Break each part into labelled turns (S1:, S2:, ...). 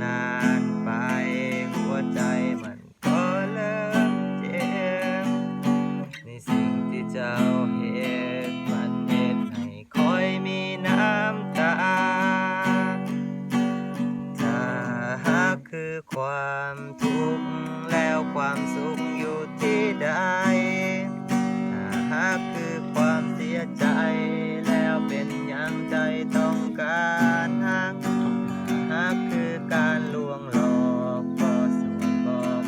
S1: นานไปหัวใจมันก็เริ่มเจ็บในสิ่งที่เจ้าเหตุมันเหตุให้คอยมีน้ำตาถ้าหากคือความทุกข์แล้วความสุขอยู่ที่ใดถ้าหากคือความเสียใจแล้วเป็นอย่างใจต้องการหากคือการลวงหลอกก็สวยบอก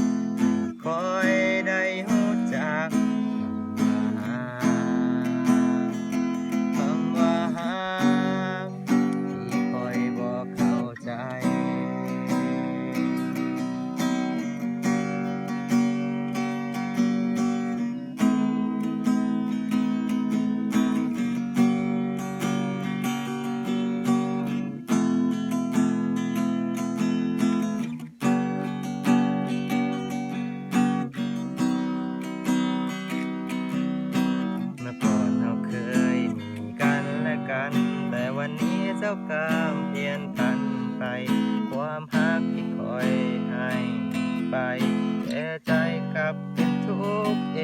S1: คอยได้รู้จักคำว่าฮักที่คอยบอกเข้าใจแต่วันนี้เจ้ากามเปลี่ยนพันไปความฮักที่คอยให้ไปแต่ใจกลับเป็นทุกข์เอ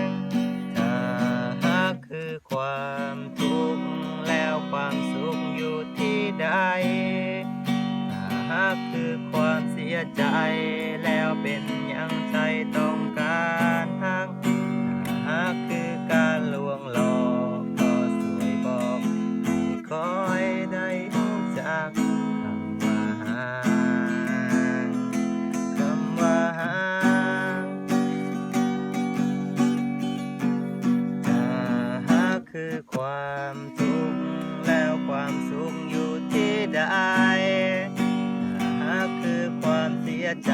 S1: งถ้าฮักคือความทุกข์แล้วความสุขอยู่ที่ใดถ้าฮักคือความเสียใจแล้วเป็นอย่างใจต้องการฮักถ้าฮักคือการลวงหลอกคอยได้รู้จักคำว่าฮักคำว่าฮักถ้าฮักคือความทุกข์แล้วความสุขอยู่ที่ใดถ้าฮักคือความเสียใจ